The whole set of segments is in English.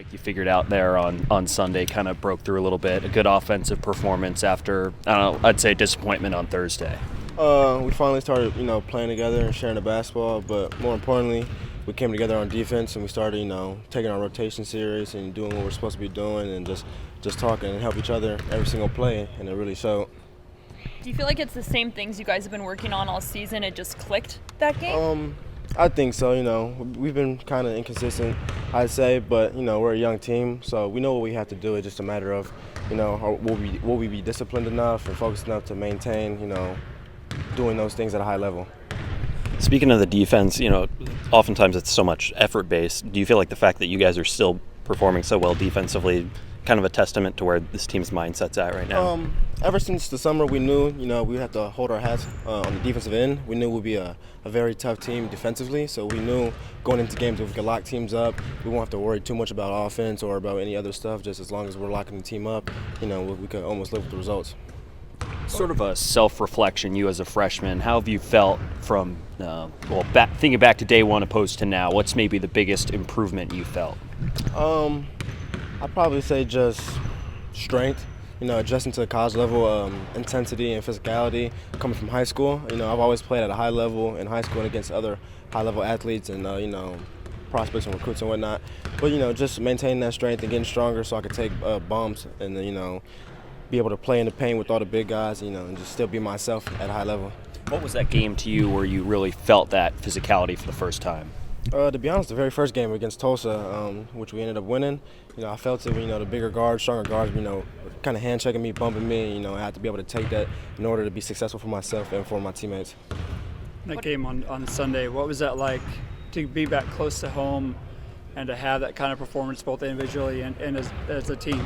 like you figured out there on Sunday, kind of broke through a little bit. A good offensive performance after, I don't know, I'd say disappointment on Thursday. We finally started, playing together and sharing the basketball, but more importantly, we came together on defense and we started, taking our rotation serious and doing what we're supposed to be doing and just talking and help each other every single play, and it really showed. Do you feel like it's the same things you guys have been working on all season? It just clicked that game? I think so. We've been kind of inconsistent, I'd say, but we're a young team, so we know what we have to do. It's just a matter of, will we be disciplined enough and focused enough to maintain, doing those things at a high level. Speaking of the defense, oftentimes it's so much effort-based. Do you feel like the fact that you guys are still performing so well defensively, kind of a testament to where this team's mindset's at right now? Ever since the summer, we knew, we had to hold our hats on the defensive end. We knew we'd be a very tough team defensively, so we knew going into games if we could lock teams up, we won't have to worry too much about offense or about any other stuff. Just as long as we're locking the team up, we could almost live with the results. Sort of a self-reflection, you as a freshman, how have you felt from, thinking back to day one opposed to now? What's maybe the biggest improvement you felt? I'd probably say just strength, adjusting to the college level, intensity and physicality coming from high school. I've always played at a high level in high school and against other high-level athletes and, prospects and recruits and whatnot. But, just maintaining that strength and getting stronger so I could take bumps and, be able to play in the paint with all the big guys, and just still be myself at a high level. What was that game to you where you really felt that physicality for the first time? To be honest, the very first game against Tulsa, which we ended up winning, I felt it, the bigger guards, stronger guards, kind of hand-checking me, bumping me, I had to be able to take that in order to be successful for myself and for my teammates. That game on Sunday, what was that like to be back close to home and to have that kind of performance both individually and as a team?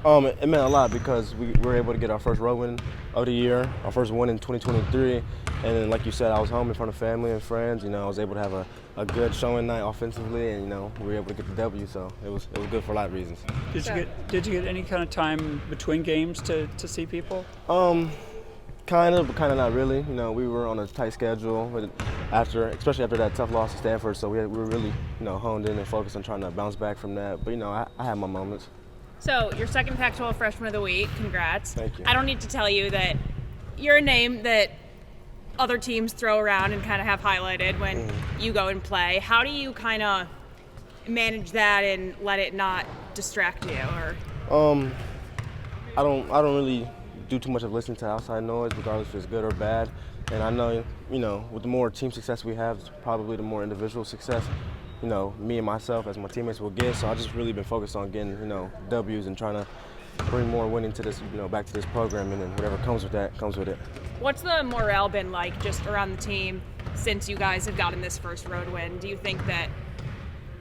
It meant a lot because we were able to get our first road win of the year, our first win in 2023. And then, like you said, I was home in front of family and friends. I was able to have a good showing night offensively, and we were able to get the W. So it was good for a lot of reasons. Did you get any kind of time between games to see people? Kind of, but kind of not really. We were on a tight schedule especially after that tough loss to Stanford. So we were really honed in and focused on trying to bounce back from that. But I had my moments. So, your second Pac-12 Freshman of the Week, congrats. Thank you. I don't need to tell you that you're a name that other teams throw around and kind of have highlighted when you go and play. How do you kind of manage that and let it not distract you? Or I don't really do too much of listening to outside noise, regardless if it's good or bad. And I know, with the more team success we have, probably the more individual success me and myself as my teammates will get. So I've just really been focused on getting, W's and trying to bring more winning to this, back to this program, and then whatever comes with that, comes with it. What's the morale been like just around the team since you guys have gotten this first road win? Do you think that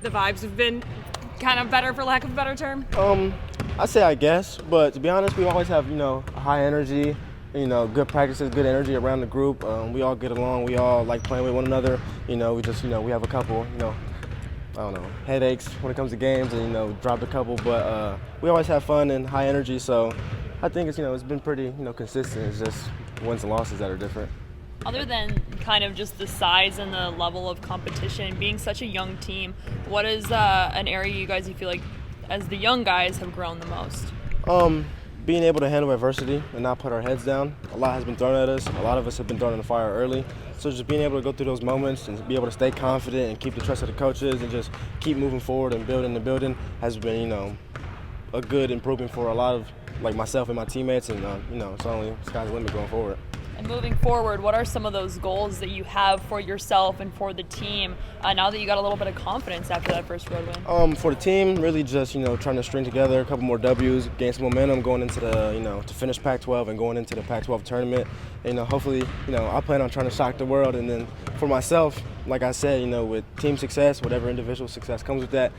the vibes have been kind of better, for lack of a better term? I say I guess, but to be honest, we always have, high energy, good practices, good energy around the group. We all get along. We all like playing with one another. We just, we have a couple, I don't know, headaches when it comes to games and, dropped a couple, but we always have fun and high energy, so I think it's, it's been pretty, consistent. It's just wins and losses that are different. Other than kind of just the size and the level of competition, being such a young team, what is an area you feel like, as the young guys, have grown the most? Being able to handle adversity and not put our heads down. A lot has been thrown at us. A lot of us have been thrown in the fire early. So just being able to go through those moments and be able to stay confident and keep the trust of the coaches and just keep moving forward and building the building has been, a good improvement for a lot of myself and my teammates. And, it's only sky's the limit going forward. And moving forward, what are some of those goals that you have for yourself and for the team now that you got a little bit of confidence after that first road win? For the team, really just, trying to string together a couple more W's, gain some momentum going into the, to finish Pac-12 and going into the Pac-12 tournament. And, hopefully, I plan on trying to shock the world. And then for myself, like I said, with team success, whatever individual success comes with that,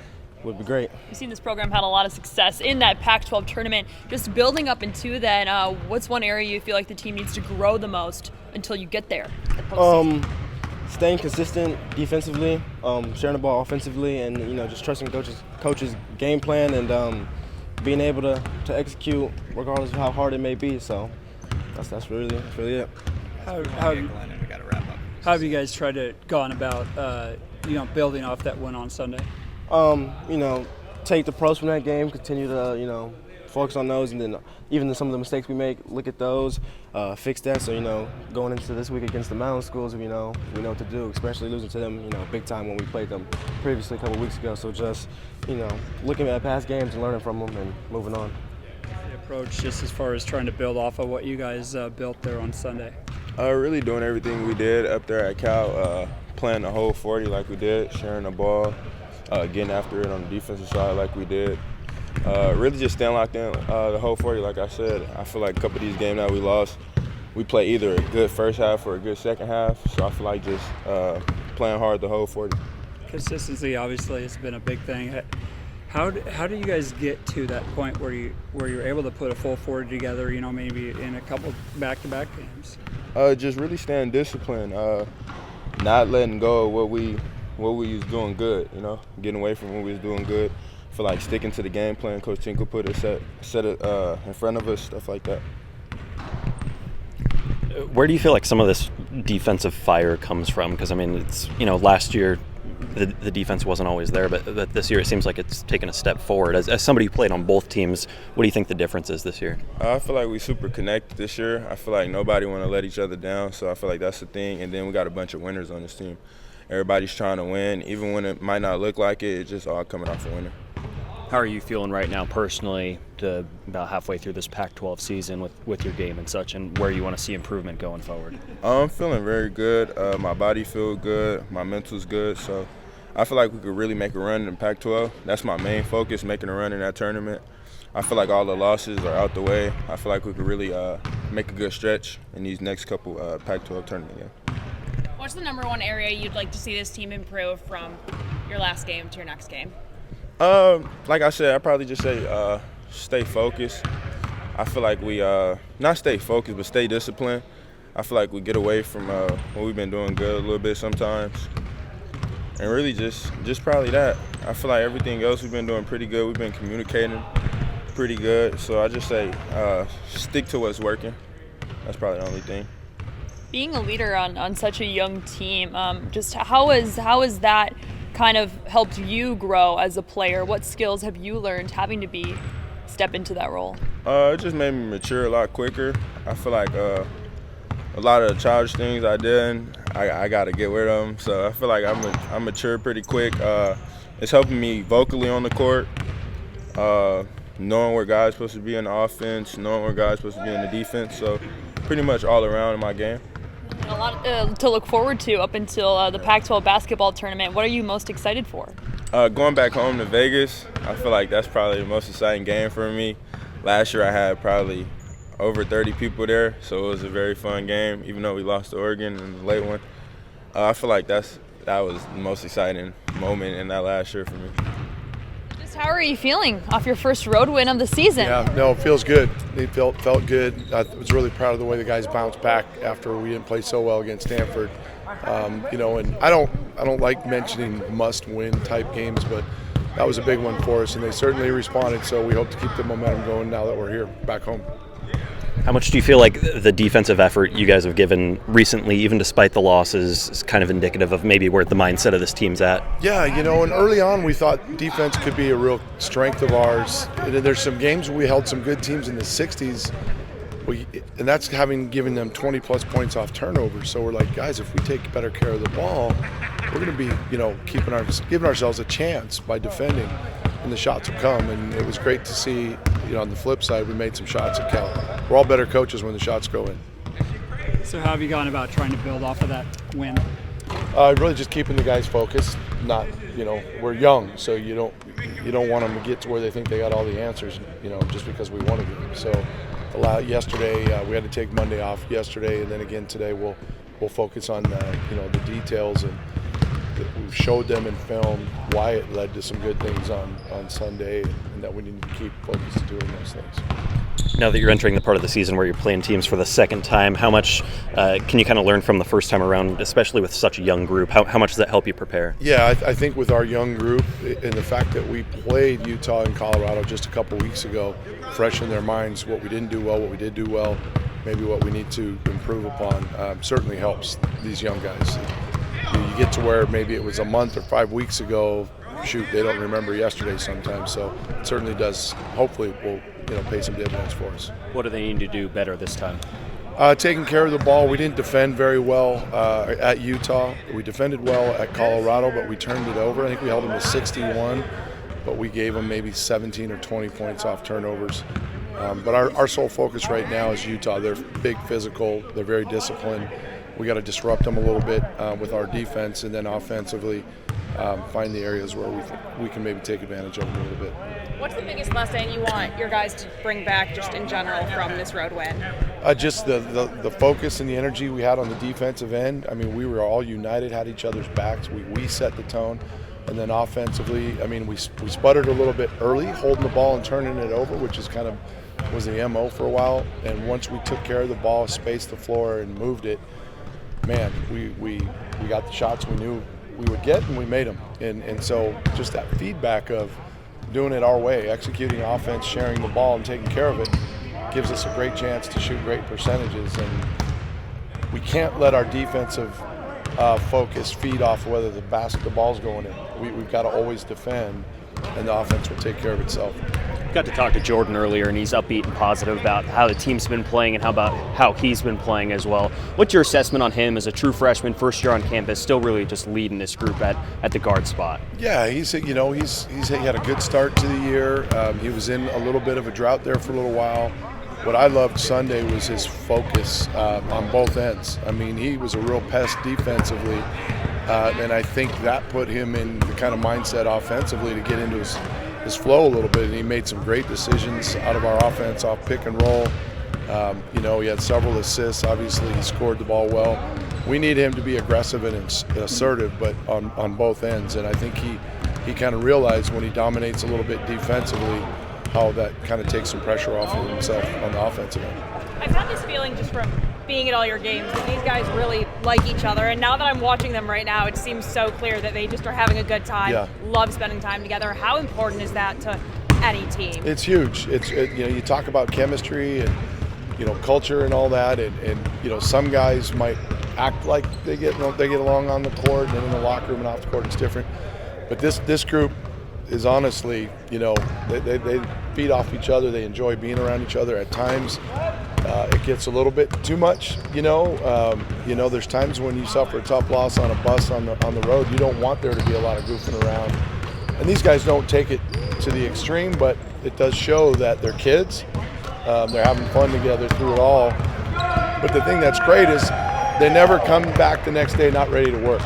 would be great. We've seen this program had a lot of success in that Pac-12 tournament. Just building up into that, what's one area you feel like the team needs to grow the most until you get there? Staying consistent defensively, sharing the ball offensively, and just trusting coaches' game plan and being able to execute regardless of how hard it may be. So that's really it. How have you guys tried to gone about building off that win on Sunday? take the pros from that game, continue to, focus on those, and then even some of the mistakes we make, look at those, fix that. So, going into this week against the mountain schools, we know what to do, especially losing to them, big time when we played them previously a couple weeks ago. So just, looking at past games and learning from them and moving on. The approach just as far as trying to build off of what you guys built there on Sunday? Really doing everything we did up there at Cal, playing the whole 40 like we did, sharing the ball, getting after it on the defensive side like we did. Really just staying locked in the whole 40, like I said. I feel like a couple of these games that we lost, we play either a good first half or a good second half. So I feel like just playing hard the whole 40. Consistency obviously has been a big thing. How do you guys get to that point where you're able to put a full 40 together, maybe in a couple back-to-back games? Just really staying disciplined, not letting go of what we was doing good, getting away from what we was doing good. I feel like sticking to the game plan Coach Tinkle put it set it in front of us, stuff like that. Where do you feel like some of this defensive fire comes from? Because, it's, last year the defense wasn't always there, but this year it seems like it's taken a step forward. As somebody who played on both teams, what do you think the difference is this year? I feel like we super connected this year. I feel like nobody want to let each other down, so I feel like that's the thing. And then we got a bunch of winners on this team. Everybody's trying to win, even when it might not look like it. It's just all coming off a winner. How are you feeling right now personally, about halfway through this Pac-12 season with your game and such, and where you want to see improvement going forward? I'm feeling very good. My body feels good. My mental's good. So I feel like we could really make a run in the Pac-12. That's my main focus, making a run in that tournament. I feel like all the losses are out the way. I feel like we could really make a good stretch in these next couple Pac-12 tournament games. What's the number one area you'd like to see this team improve from your last game to your next game? Like I said, I'd probably just say stay focused. I feel like we not stay focused, but stay disciplined. I feel like we get away from what we've been doing good a little bit sometimes. And really just probably that. I feel like everything else we've been doing pretty good. We've been communicating pretty good. So I just say stick to what's working. That's probably the only thing. Being a leader on such a young team, just how is that kind of helped you grow as a player? What skills have you learned having to step into that role? It just made me mature a lot quicker. I feel like a lot of the childish things I did, I got to get rid of them. So I feel like I'm mature pretty quick. It's helping me vocally on the court, knowing where guys supposed to be in the offense, knowing where guys supposed to be in the defense. So pretty much all around in my game. A lot to look forward to up until the Pac-12 basketball tournament. What are you most excited for? Going back home to Vegas, I feel like that's probably the most exciting game for me. Last year I had probably over 30 people there, so it was a very fun game, even though we lost to Oregon in the late one. I feel like that was the most exciting moment in that last year for me. Just how are you feeling off your first road win of the season? Yeah, no, it feels good. It felt good. I was really proud of the way the guys bounced back after we didn't play so well against Stanford. And I don't like mentioning must-win type games, but that was a big one for us, and they certainly responded. So we hope to keep the momentum going now that we're here back home. How much do you feel like the defensive effort you guys have given recently, even despite the losses, is kind of indicative of maybe where the mindset of this team's at? Yeah, and early on we thought defense could be a real strength of ours. And there's some games where we held some good teams in the 60s, and that's given them 20-plus points off turnovers. So we're like, guys, if we take better care of the ball, we're going to be, giving ourselves a chance by defending, and the shots will come. And it was great to see, on the flip side, we made some shots at Cal. We're all better coaches when the shots go in. So how have you gone about trying to build off of that win? Really just keeping the guys focused. Not, we're young, so you don't want them to get to where they think they got all the answers, just because we want to get them. So yesterday we had to take Monday off yesterday, and then again today we'll focus on the details, and we've showed them in film why it led to some good things on Sunday, and that we need to keep focused doing those things. Now that you're entering the part of the season where you're playing teams for the second time, how much can you kind of learn from the first time around, especially with such a young group? How much does that help you prepare? Yeah, I think with our young group and the fact that we played Utah and Colorado just a couple weeks ago, fresh in their minds what we didn't do well, what we did do well, maybe what we need to improve upon, certainly helps these young guys. You get to where maybe it was a month or 5 weeks ago, shoot, they don't remember yesterday sometimes. So it certainly does. Hopefully, will pay some dividends for us. What do they need to do better this time? Taking care of the ball. We didn't defend very well at Utah. We defended well at Colorado, but we turned it over. I think we held them to 61, but we gave them maybe 17 or 20 points off turnovers. But our sole focus right now is Utah. They're big, physical. They're very disciplined. We got to disrupt them a little bit with our defense, and then offensively find the areas where we can maybe take advantage of them a little bit. What's the biggest lesson you want your guys to bring back just in general from this road win? Just the focus and the energy we had on the defensive end. I mean, we were all united, had each other's backs. We set the tone. And then offensively, I mean, we sputtered a little bit early, holding the ball and turning it over, which is kind of was the MO for a while. And once we took care of the ball, spaced the floor, and moved it, man, we got the shots we knew we would get, and we made them. And so just that feedback of doing it our way, executing offense, sharing the ball, and taking care of it gives us a great chance to shoot great percentages. And we can't let our defensive focus feed off whether the ball's going in. We've got to always defend, and the offense will take care of itself. Got to talk to Jordan earlier, and he's upbeat and positive about how the team's been playing and how he's been playing as well. What's your assessment on him as a true freshman, first year on campus, still really just leading this group at the guard spot? Yeah, he had a good start to the year. He was in a little bit of a drought there for a little while. What I loved Sunday was his focus on both ends. I mean, he was a real pest defensively, and I think that put him in the kind of mindset offensively to get into his flow a little bit, and he made some great decisions out of our offense off pick and roll. He had several assists. Obviously, he scored the ball well. We need him to be aggressive and assertive, but on both ends. And I think he kind of realized when he dominates a little bit defensively how that kind of takes some pressure off of himself on the offensive end. I've had this feeling just from being at all your games that these guys really like each other, and now that I'm watching them right now, it seems so clear that they just are having a good time, love spending time together. How important is that to any team? It's huge. You talk about chemistry and culture and all that, and some guys might act like they get along on the court, and in the locker room and off the court it's different. But this group is honestly, they feed off each other. They enjoy being around each other. At times, it gets a little bit too much. There's times when you suffer a tough loss on a bus on the road. You don't want there to be a lot of goofing around. And these guys don't take it to the extreme, but it does show that they're kids. They're having fun together through it all. But the thing that's great is they never come back the next day not ready to work.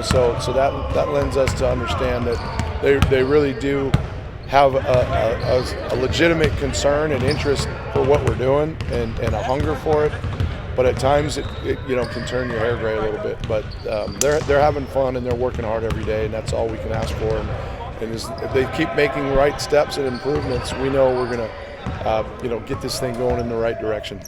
So that lends us to understand that they really do have a legitimate concern and interest for what we're doing and a hunger for it. But at times it can turn your hair gray a little bit. But they're having fun and they're working hard every day, and that's all we can ask for. And if they keep making right steps and improvements, we know we're going to get this thing going in the right direction.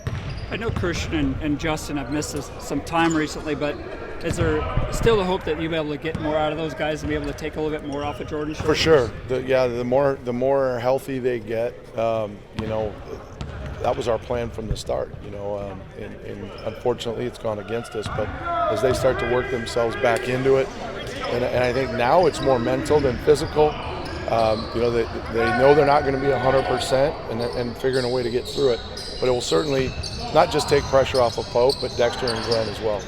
I know Christian and Justin have missed some time recently, but is there still the hope that you'll be able to get more out of those guys and be able to take a little bit more off of Jordan's shoulders? For sure. The more healthy they get, that was our plan from the start. And unfortunately it's gone against us. But as they start to work themselves back into it, and I think now it's more mental than physical. They know they're not going to be 100% and figuring a way to get through it. But it will certainly not just take pressure off of Pope, but Dexter and Glenn as well.